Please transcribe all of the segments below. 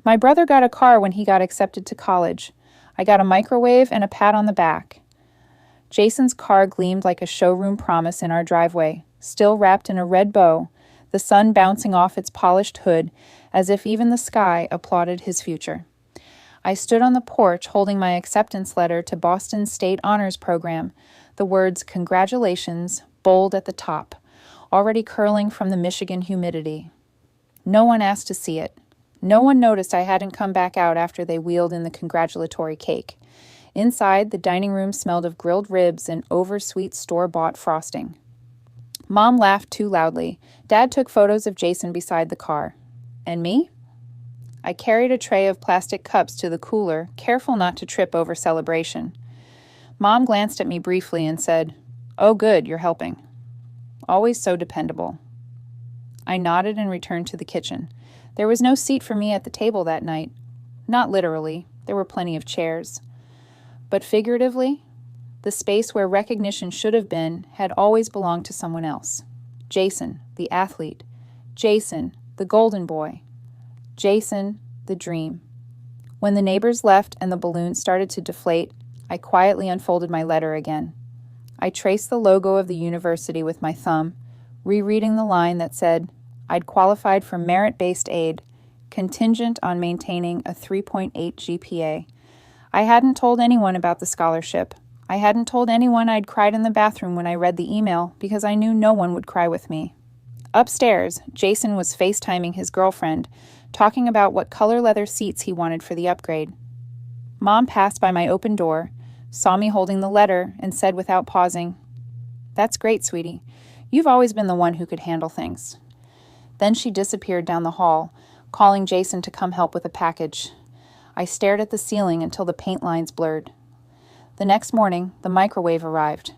My brother got a car when he got accepted to college. I got a microwave and a pat on the back. Jason's car gleamed like a showroom promise in our driveway, still wrapped in a red bow, the sun bouncing off its polished hood as if even the sky applauded his future. I stood on the porch holding my acceptance letter to Boston State Honors Program, the words "Congratulations" bold at the top, already curling from the Michigan humidity. No one asked to see it. No one noticed I hadn't come back out after they wheeled in the congratulatory cake. Inside, the dining room smelled of grilled ribs and oversweet store-bought frosting. Mom laughed too loudly. Dad took photos of Jason beside the car. And me? I carried a tray of plastic cups to the cooler, careful not to trip over celebration. Mom glanced at me briefly and said, "Oh, good, you're helping." Always so dependable. I nodded and returned to the kitchen. There was no seat for me at the table that night. Not literally, there were plenty of chairs. But figuratively, the space where recognition should have been had always belonged to someone else. Jason, the athlete. Jason, the golden boy. Jason, the dream. When the neighbors left and the balloons started to deflate, I quietly unfolded my letter again. I traced the logo of the university with my thumb, rereading the line that said, I'd qualified for merit-based aid, contingent on maintaining a 3.8 GPA. I hadn't told anyone about the scholarship. I hadn't told anyone I'd cried in the bathroom when I read the email because I knew no one would cry with me. Upstairs, Jason was FaceTiming his girlfriend, talking about what color leather seats he wanted for the upgrade. Mom passed by my open door, saw me holding the letter, and said without pausing, "That's great, sweetie. You've always been the one who could handle things." Then she disappeared down the hall, calling Jason to come help with a package. I stared at the ceiling until the paint lines blurred. The next morning, the microwave arrived,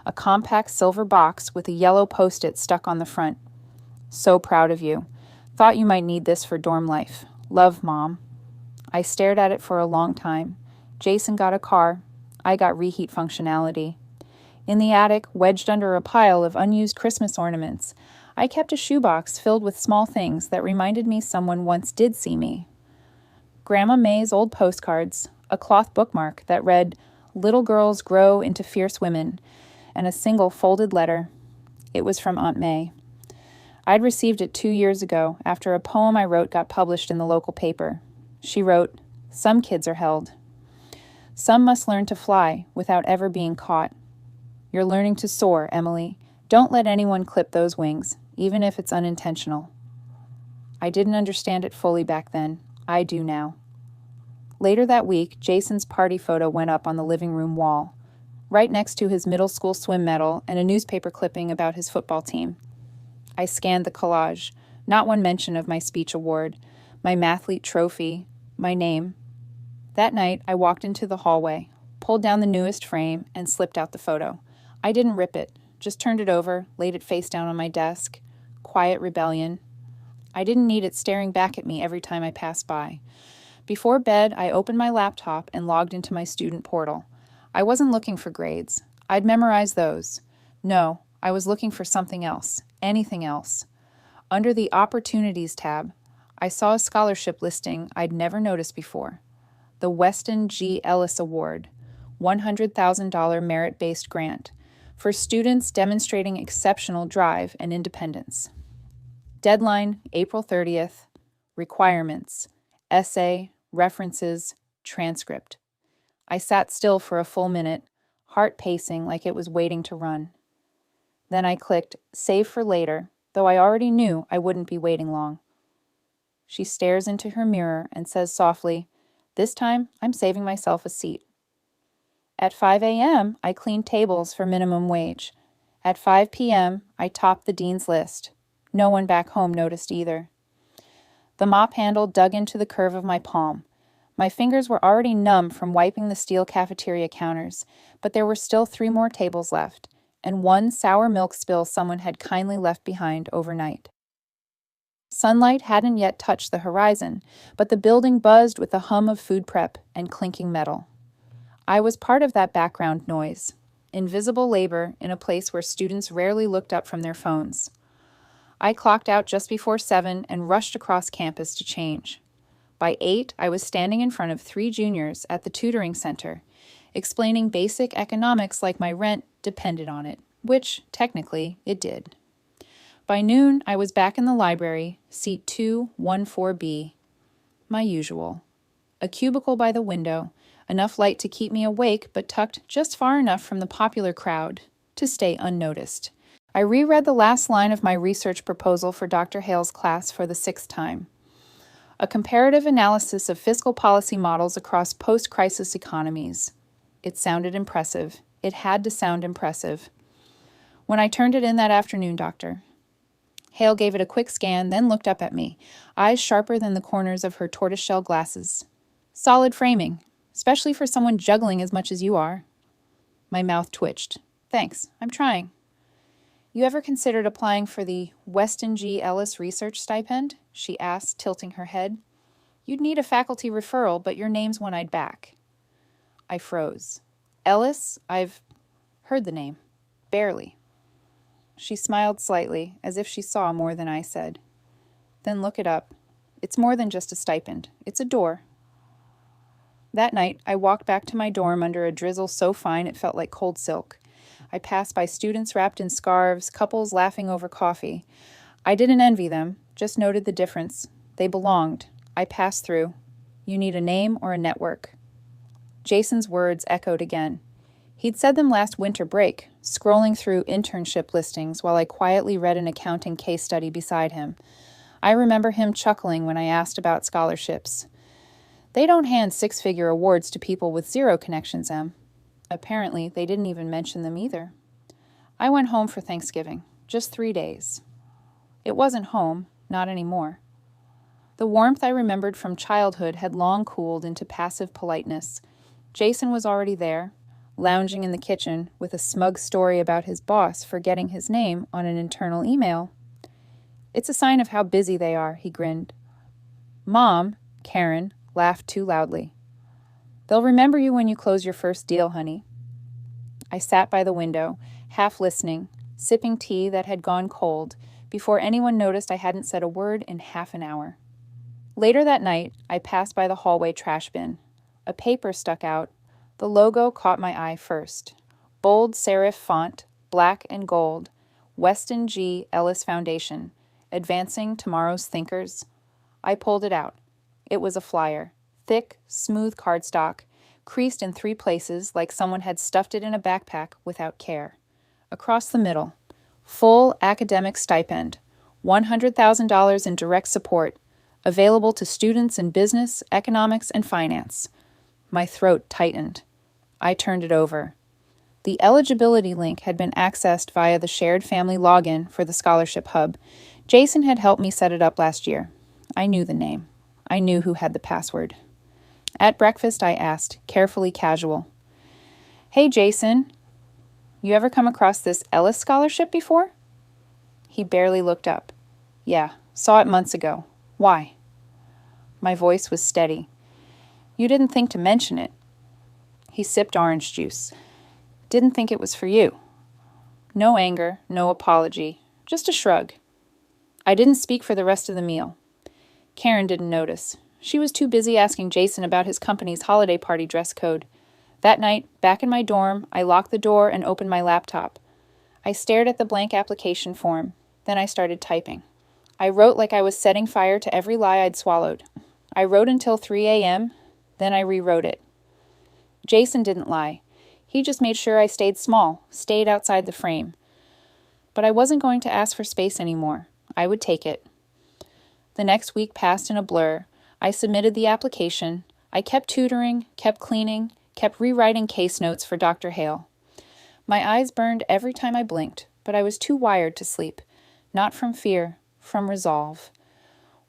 a compact silver box with a yellow Post-it stuck on the front. "So proud of you. Thought you might need this for dorm life. Love, Mom." I stared at it for a long time. Jason got a car. I got reheat functionality. In the attic, wedged under a pile of unused Christmas ornaments, I kept a shoebox filled with small things that reminded me someone once did see me. Grandma May's old postcards, a cloth bookmark that read, "Little girls grow into fierce women," and a single folded letter. It was from Aunt May. I'd received it 2 years ago after a poem I wrote got published in the local paper. She wrote, "Some kids are held. Some must learn to fly without ever being caught. You're learning to soar, Emily. Don't let anyone clip those wings, even if it's unintentional." I didn't understand it fully back then. I do now. Later that week, Jason's party photo went up on the living room wall, right next to his middle school swim medal and a newspaper clipping about his football team. I scanned the collage, not one mention of my speech award, my mathlete trophy, my name. That night, I walked into the hallway, pulled down the newest frame, and slipped out the photo. I didn't rip it, just turned it over, laid it face down on my desk. Quiet rebellion. I didn't need it staring back at me every time I passed by. Before bed, I opened my laptop and logged into my student portal. I wasn't looking for grades. I'd memorized those. No, I was looking for something else, anything else. Under the Opportunities tab, I saw a scholarship listing I'd never noticed before. The Weston G. Ellis Award, $100,000 merit-based grant for students demonstrating exceptional drive and independence. Deadline, April 30th. Requirements, essay, references, transcript. I sat still for a full minute, heart pacing like it was waiting to run. Then I clicked Save for Later, though I already knew I wouldn't be waiting long. She stares into her mirror and says softly, "This time, I'm saving myself a seat." At 5 a.m., I cleaned tables for minimum wage. At 5 p.m., I topped the dean's list. No one back home noticed either. The mop handle dug into the curve of my palm. My fingers were already numb from wiping the steel cafeteria counters, but there were still 3 more tables left, and 1 sour milk spill someone had kindly left behind overnight. Sunlight hadn't yet touched the horizon, but the building buzzed with the hum of food prep and clinking metal. I was part of that background noise, invisible labor in a place where students rarely looked up from their phones. I clocked out just before 7 and rushed across campus to change. By 8, I was standing in front of 3 juniors at the tutoring center, explaining basic economics like my rent depended on it, which, technically, it did. By noon, I was back in the library, seat 214B. My usual. A cubicle by the window, enough light to keep me awake but tucked just far enough from the popular crowd to stay unnoticed. I reread the last line of my research proposal for Dr. Hale's class for the 6th time. A comparative analysis of fiscal policy models across post-crisis economies. It sounded impressive. It had to sound impressive. When I turned it in that afternoon, Doctor. Hale gave it a quick scan, then looked up at me, eyes sharper than the corners of her tortoiseshell glasses. Solid framing, especially for someone juggling as much as you are. My mouth twitched. Thanks, I'm trying. You ever considered applying for the Weston G. Ellis Research Stipend? She asked, tilting her head. You'd need a faculty referral, but your name's one I'd back. I froze. Ellis? I've heard the name. Barely. She smiled slightly, as if she saw more than I said. Then look it up. It's more than just a stipend. It's a door. That night, I walked back to my dorm under a drizzle so fine it felt like cold silk. I passed by students wrapped in scarves, couples laughing over coffee. I didn't envy them, just noted the difference. They belonged. I passed through. You need a name or a network. Jason's words echoed again. He'd said them last winter break, scrolling through internship listings while I quietly read an accounting case study beside him. I remember him chuckling when I asked about scholarships. They don't hand 6-figure awards to people with 0 connections, Em. Apparently, they didn't even mention them either. I went home for Thanksgiving, just 3 days. It wasn't home, not anymore. The warmth I remembered from childhood had long cooled into passive politeness. Jason was already there, lounging in the kitchen with a smug story about his boss forgetting his name on an internal email. It's a sign of how busy they are, he grinned. Mom, Karen, laughed too loudly. They'll remember you when you close your first deal, honey. I sat by the window, half listening, sipping tea that had gone cold, before anyone noticed I hadn't said a word in half an hour. Later that night, I passed by the hallway trash bin. A paper stuck out. The logo caught my eye first. Bold serif font, black and gold. Weston G. Ellis Foundation. Advancing Tomorrow's Thinkers. I pulled it out. It was a flyer. Thick, smooth cardstock, creased in 3 places like someone had stuffed it in a backpack without care. Across the middle. Full academic stipend. $100,000 in direct support. Available to students in business, economics, and finance. My throat tightened. I turned it over. The eligibility link had been accessed via the shared family login for the scholarship hub. Jason had helped me set it up last year. I knew the name. I knew who had the password. At breakfast, I asked, carefully casual. Hey, Jason, you ever come across this Ellis scholarship before? He barely looked up. Yeah, saw it months ago. Why? My voice was steady. You didn't think to mention it. He sipped orange juice. Didn't think it was for you. No anger, no apology, just a shrug. I didn't speak for the rest of the meal. Karen didn't notice. She was too busy asking Jason about his company's holiday party dress code. That night, back in my dorm, I locked the door and opened my laptop. I stared at the blank application form. Then I started typing. I wrote like I was setting fire to every lie I'd swallowed. I wrote until 3 a.m., then I rewrote it. Jason didn't lie. He just made sure I stayed small, stayed outside the frame. But I wasn't going to ask for space anymore. I would take it. The next week passed in a blur. I submitted the application. I kept tutoring, kept cleaning, kept rewriting case notes for Dr. Hale. My eyes burned every time I blinked, but I was too wired to sleep. Not from fear, from resolve.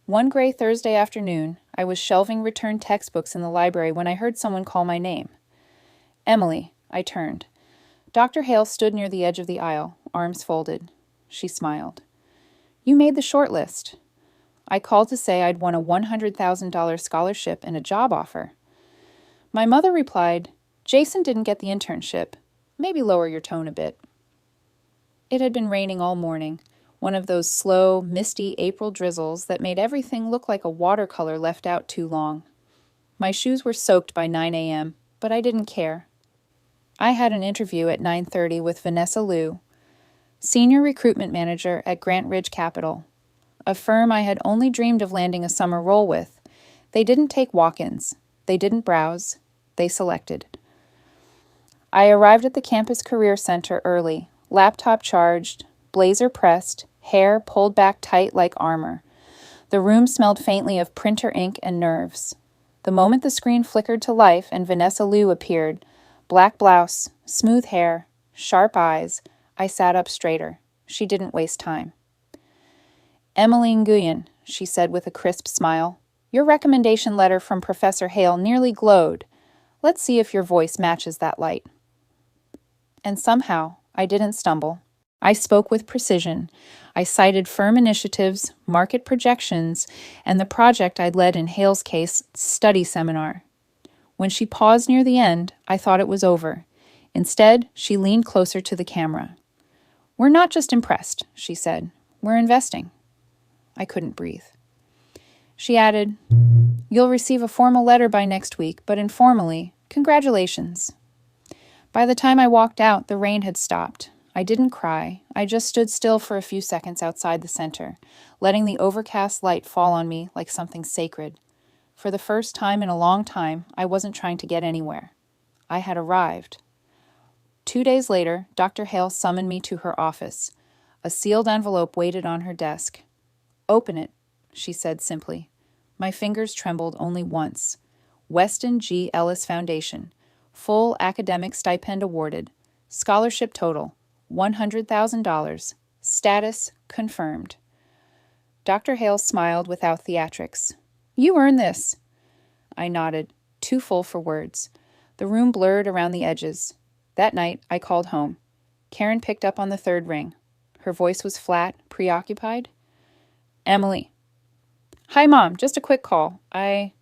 One gray Thursday afternoon, I was shelving returned textbooks in the library when I heard someone call my name. Emily, I turned. Dr. Hale stood near the edge of the aisle, arms folded. She smiled. You made the short list. I called to say I'd won a $100,000 scholarship and a job offer. My mother replied, Jason didn't get the internship. Maybe lower your tone a bit. It had been raining all morning. one of those slow, misty April drizzles that made everything look like a watercolor left out too long. My shoes were soaked by 9 a.m., but I didn't care. I had an interview at 9:30 with Vanessa Liu, Senior Recruitment Manager at Grant Ridge Capital, a firm I had only dreamed of landing a summer role with. They didn't take walk-ins. They didn't browse. They selected. I arrived at the campus career center early, laptop charged, blazer pressed, hair pulled back tight like armor. The room smelled faintly of printer ink and nerves. The moment the screen flickered to life and Vanessa Liu appeared, black blouse, smooth hair, sharp eyes, I sat up straighter. She didn't waste time. "Emily Nguyen," she said with a crisp smile, "your recommendation letter from Professor Hale nearly glowed. Let's see if your voice matches that light." And somehow, I didn't stumble. I spoke with precision. I cited firm initiatives, market projections, and the project I'd led in Hale's case study seminar. When she paused near the end, I thought it was over. Instead, she leaned closer to the camera. "We're not just impressed," she said. "We're investing." I couldn't breathe. She added, "You'll receive a formal letter by next week, but informally, congratulations." By the time I walked out, the rain had stopped. I didn't cry. I just stood still for a few seconds outside the center, letting the overcast light fall on me like something sacred. For the first time in a long time, I wasn't trying to get anywhere. I had arrived. 2 days later, Dr. Hale summoned me to her office. A sealed envelope waited on her desk. "Open it," she said simply. My fingers trembled only once. Weston G. Ellis Foundation. Full academic stipend awarded. Scholarship total, $100,000. Status confirmed. Dr. Hale smiled without theatrics. "You earned this." I nodded, too full for words. The room blurred around the edges. That night, I called home. Karen picked up on the third ring. Her voice was flat, preoccupied. "Emily." "Hi, Mom. Just a quick call. I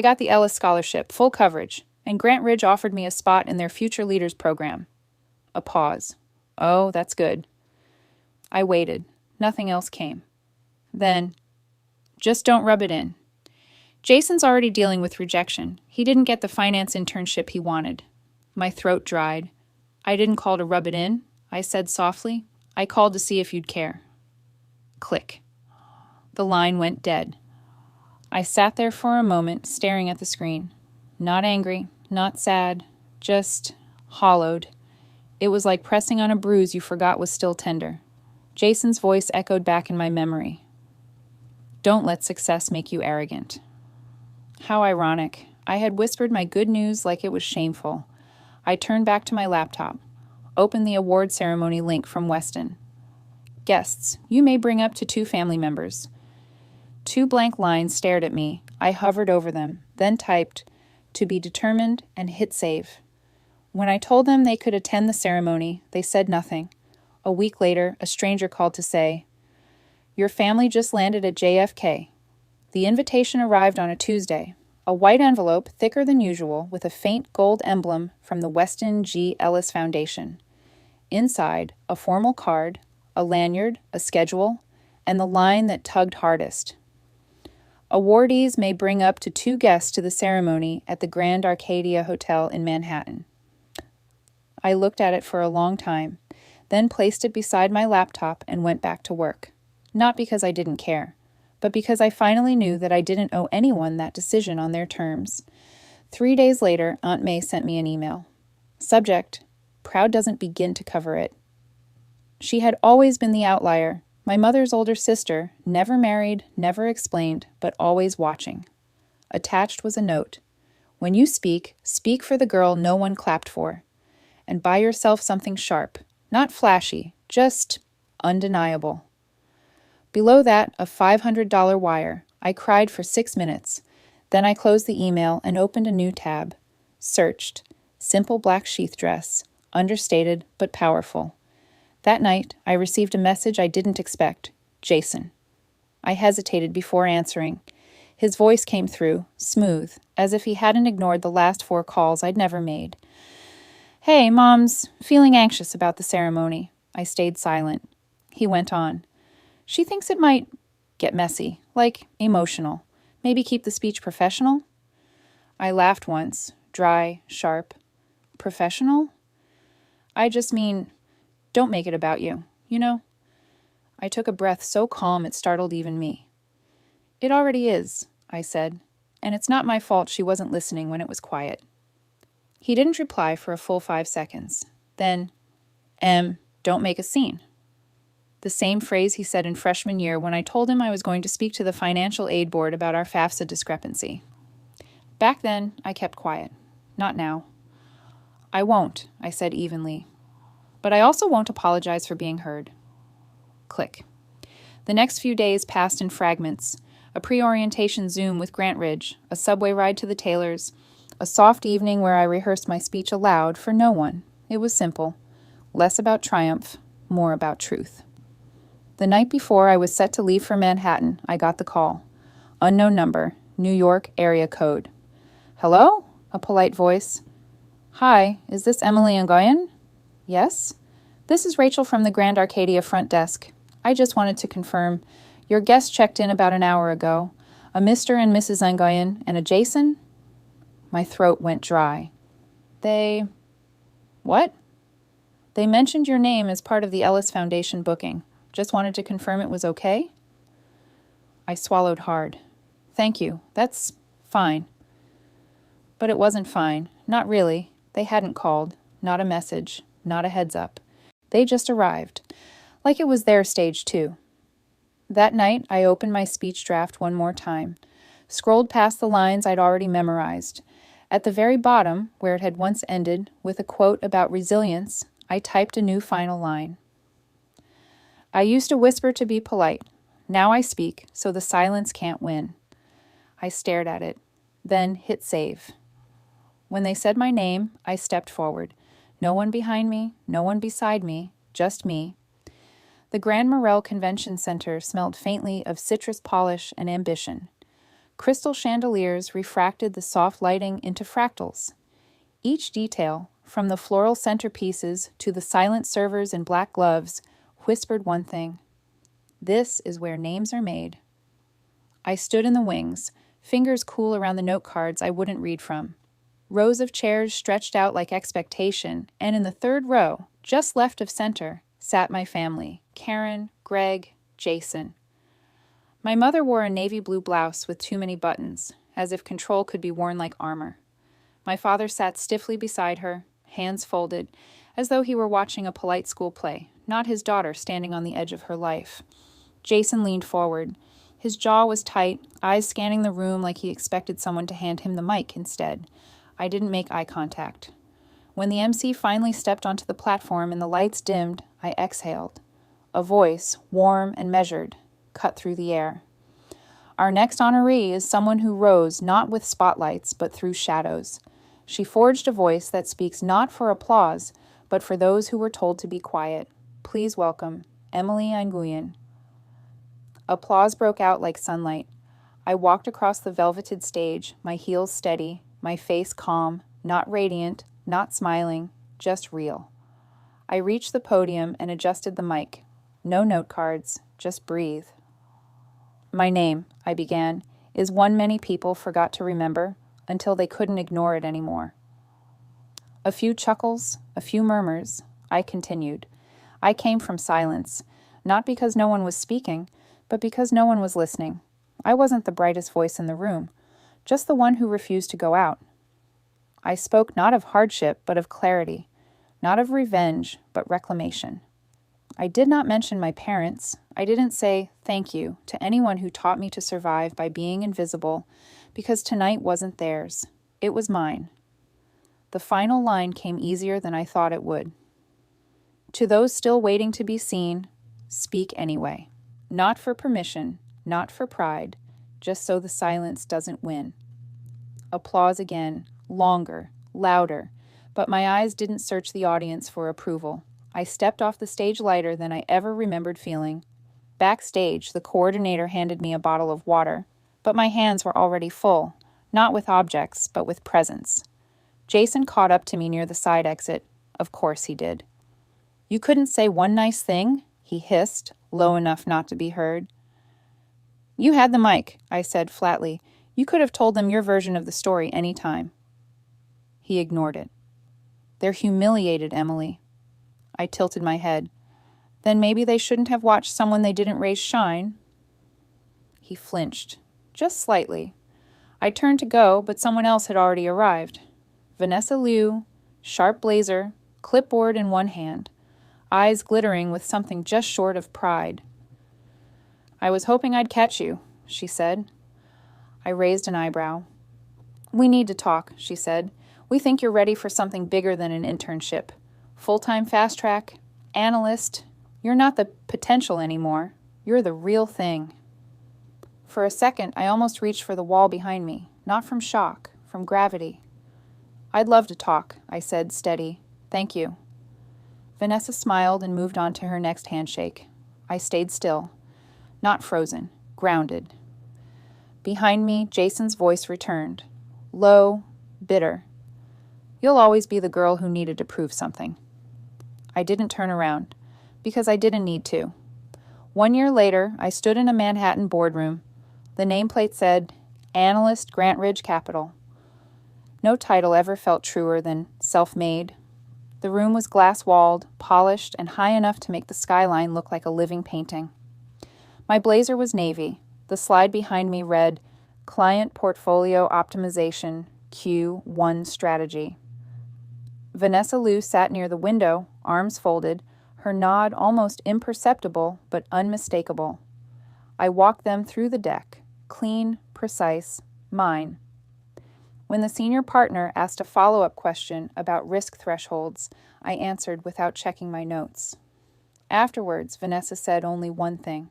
got the Ellis Scholarship, full coverage, and Grant Ridge offered me a spot in their Future Leaders program." A pause. "Oh, that's good." I waited. Nothing else came. Then, "Just don't rub it in. Jason's already dealing with rejection. He didn't get the finance internship he wanted." My throat dried. "I didn't call to rub it in," I said softly. "I called to see if you'd care." Click. The line went dead. I sat there for a moment, staring at the screen. Not angry, not sad, just hollowed. It was like pressing on a bruise you forgot was still tender. Jason's voice echoed back in my memory. "Don't let success make you arrogant." How ironic. I had whispered my good news like it was shameful. I turned back to my laptop, opened the award ceremony link from Weston. "Guests, you may bring up to 2 family members." 2 blank lines stared at me. I hovered over them, then typed, "To be determined," and hit save. When I told them they could attend the ceremony, they said nothing. A week later, a stranger called to say, "Your family just landed at JFK." The invitation arrived on a Tuesday. A white envelope, thicker than usual, with a faint gold emblem from the Weston G. Ellis Foundation. Inside, a formal card, a lanyard, a schedule, and the line that tugged hardest. "Awardees may bring up to 2 guests to the ceremony at the Grand Arcadia Hotel in Manhattan." I looked at it for a long time, then placed it beside my laptop and went back to work. Not because I didn't care, but because I finally knew that I didn't owe anyone that decision on their terms. 3 days later, Aunt May sent me an email. Subject, "Proud doesn't begin to cover it." She had always been the outlier, my mother's older sister, never married, never explained, but always watching. Attached was a note. "When you speak, speak for the girl no one clapped for. And buy yourself something sharp, not flashy, just undeniable." Below that, a $500 wire. I cried for 6 minutes. Then I closed the email and opened a new tab. Searched. Simple black sheath dress. Understated, but powerful. That night, I received a message I didn't expect. Jason. I hesitated before answering. His voice came through, smooth, as if he hadn't ignored the last 4 calls I'd never made. "Hey, Mom's feeling anxious about the ceremony." I stayed silent. He went on. She thinks it might get messy, like emotional. Maybe keep the speech professional? I laughed once, dry, sharp. Professional? I just mean, don't make it about you, you know? I took a breath so calm it startled even me. It already is, I said, and it's not my fault she wasn't listening when it was quiet. He didn't reply for a full 5 seconds. Then, don't make a scene. The same phrase he said in freshman year when I told him I was going to speak to the financial aid board about our FAFSA discrepancy. Back then, I kept quiet. Not now. I won't, I said evenly. But I also won't apologize for being heard. Click. The next few days passed in fragments. A pre-orientation Zoom with Grant Ridge, a subway ride to the Taylors, a soft evening where I rehearsed my speech aloud for no one. It was simple. Less about triumph, more about truth. The night before I was set to leave for Manhattan, I got the call. Unknown number, New York area code. Hello? A polite voice. Hi, is this Emily Nguyen? Yes? This is Rachel from the Grand Arcadia front desk. I just wanted to confirm. Your guest checked in about an hour ago. A Mr. and Mrs. Nguyen and a Jason? My throat went dry. They... What? They mentioned your name as part of the Ellis Foundation booking. Just wanted to confirm it was okay? I swallowed hard. Thank you. That's fine. But it wasn't fine. Not really. They hadn't called. Not a message. Not a heads up. They just arrived. Like it was their stage too. That night, I opened my speech draft one more time. Scrolled past the lines I'd already memorized. At the very bottom, where it had once ended, with a quote about resilience, I typed a new final line. I used to whisper to be polite. Now I speak, so the silence can't win. I stared at it, then hit save. When they said my name, I stepped forward. No one behind me, no one beside me, just me. The Grand Morel Convention Center smelled faintly of citrus polish and ambition. Crystal chandeliers refracted the soft lighting into fractals. Each detail, from the floral centerpieces to the silent servers in black gloves, whispered one thing. This is where names are made. I stood in the wings, fingers cool around the note cards I wouldn't read from. Rows of chairs stretched out like expectation, and in the third row, just left of center, sat my family, Karen, Greg, Jason. My mother wore a navy blue blouse with too many buttons, as if control could be worn like armor. My father sat stiffly beside her, hands folded, as though he were watching a polite school play, not his daughter standing on the edge of her life. Jason leaned forward. His jaw was tight, eyes scanning the room like he expected someone to hand him the mic instead. I didn't make eye contact. When the MC finally stepped onto the platform and the lights dimmed, I exhaled. A voice, warm and measured, cut through the air. Our next honoree is someone who rose not with spotlights, but through shadows. She forged a voice that speaks not for applause, but for those who were told to be quiet. Please welcome Emily Nguyen. Applause broke out like sunlight. I walked across the velveted stage, my heels steady, my face calm, not radiant, not smiling, just real. I reached the podium and adjusted the mic. No note cards, just breathe. My name, I began, is one many people forgot to remember until they couldn't ignore it anymore. A few chuckles, a few murmurs. I continued. I came from silence, not because no one was speaking, but because no one was listening. I wasn't the brightest voice in the room, just the one who refused to go out. I spoke not of hardship, but of clarity, not of revenge, but reclamation. I did not mention my parents. I didn't say thank you to anyone who taught me to survive by being invisible, because tonight wasn't theirs. It was mine. The final line came easier than I thought it would. To those still waiting to be seen, speak anyway. Not for permission, not for pride, just so the silence doesn't win. Applause again, longer, louder, but my eyes didn't search the audience for approval. I stepped off the stage lighter than I ever remembered feeling. Backstage, the coordinator handed me a bottle of water, but my hands were already full, not with objects, but with presence. Jason caught up to me near the side exit. Of course he did. You couldn't say one nice thing? he hissed, low enough not to be heard. You had the mic, I said flatly. You could have told them your version of the story any time. He ignored it. They're humiliated, Emily. I tilted my head. Then maybe they shouldn't have watched someone they didn't raise shine. He flinched, just slightly. I turned to go, but someone else had already arrived. Vanessa Liu, sharp blazer, clipboard in one hand, eyes glittering with something just short of pride. I was hoping I'd catch you, she said. I raised an eyebrow. We need to talk, she said. We think you're ready for something bigger than an internship. Full-time fast track, analyst. You're not the potential anymore. You're the real thing. For a second, I almost reached for the wall behind me, not from shock, from gravity. I'd love to talk, I said, steady. Thank you. Vanessa smiled and moved on to her next handshake. I stayed still. Not frozen, grounded. Behind me, Jason's voice returned. Low, bitter. You'll always be the girl who needed to prove something. I didn't turn around, because I didn't need to. 1 year later, I stood in a Manhattan boardroom. The nameplate said, Analyst, Grant Ridge Capital. No title ever felt truer than self-made. The room was glass-walled, polished, and high enough to make the skyline look like a living painting. My blazer was navy. The slide behind me read, Client Portfolio Optimization, Q1 Strategy. Vanessa Liu sat near the window, arms folded, her nod almost imperceptible but unmistakable. I walked them through the deck, clean, precise, mine. When the senior partner asked a follow-up question about risk thresholds, I answered without checking my notes. Afterwards, Vanessa said only one thing.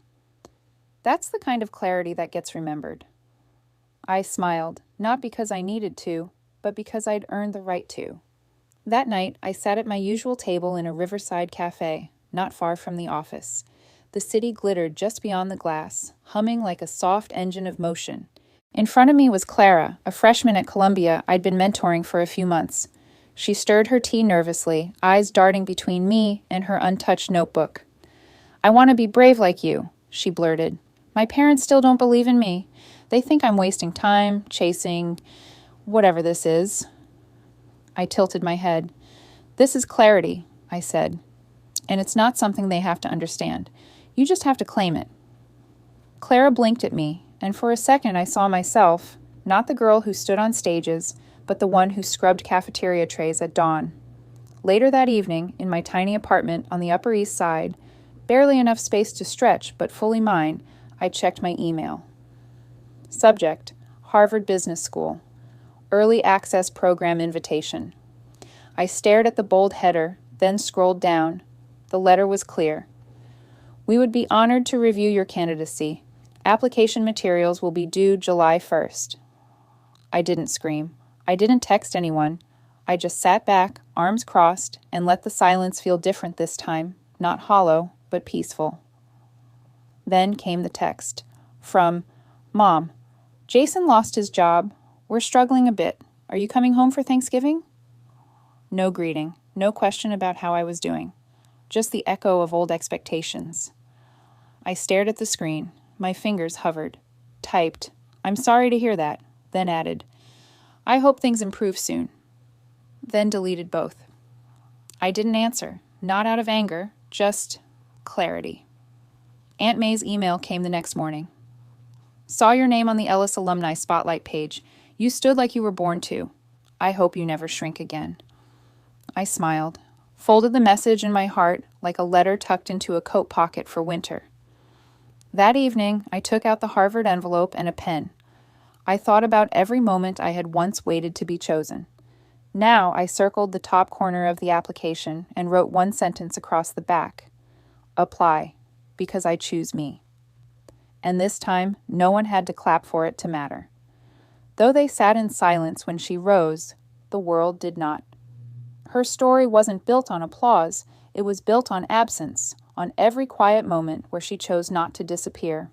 That's the kind of clarity that gets remembered. I smiled, not because I needed to, but because I'd earned the right to. That night, I sat at my usual table in a riverside cafe, not far from the office. The city glittered just beyond the glass, humming like a soft engine of motion. In front of me was Clara, a freshman at Columbia I'd been mentoring for a few months. She stirred her tea nervously, eyes darting between me and her untouched notebook. I want to be brave like you, she blurted. My parents still don't believe in me. They think I'm wasting time, chasing whatever this is. I tilted my head. This is clarity, I said. And it's not something they have to understand. You just have to claim it. Clara blinked at me, and for a second I saw myself, not the girl who stood on stages, but the one who scrubbed cafeteria trays at dawn. Later that evening, in my tiny apartment on the Upper East Side, barely enough space to stretch, but fully mine, I checked my email. Subject, Harvard Business School. Early Access Program Invitation. I stared at the bold header, then scrolled down. The letter was clear. We would be honored to review your candidacy. Application materials will be due July 1st. I didn't scream. I didn't text anyone. I just sat back, arms crossed, and let the silence feel different this time, not hollow, but peaceful. Then came the text. From Mom, Jason lost his job. We're struggling a bit. Are you coming home for Thanksgiving? No greeting, no question about how I was doing. Just the echo of old expectations. I stared at the screen. My fingers hovered. Typed, I'm sorry to hear that. Then added, I hope things improve soon. Then deleted both. I didn't answer, not out of anger, just clarity. Aunt May's email came the next morning. Saw your name on the Ellis Alumni Spotlight page. You stood like you were born to. I hope you never shrink again. I smiled, folded the message in my heart like a letter tucked into a coat pocket for winter. That evening, I took out the Harvard envelope and a pen. I thought about every moment I had once waited to be chosen. Now I circled the top corner of the application and wrote one sentence across the back. Apply, because I choose me. And this time, no one had to clap for it to matter. Though they sat in silence when she rose, the world did not. Her story wasn't built on applause, it was built on absence, on every quiet moment where she chose not to disappear.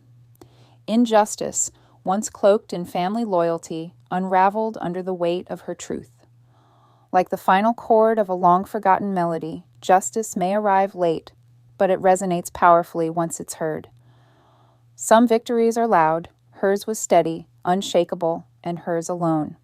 Injustice, once cloaked in family loyalty, unraveled under the weight of her truth. Like the final chord of a long-forgotten melody, justice may arrive late, but it resonates powerfully once it's heard. Some victories are loud, hers was steady, unshakable, and hers alone.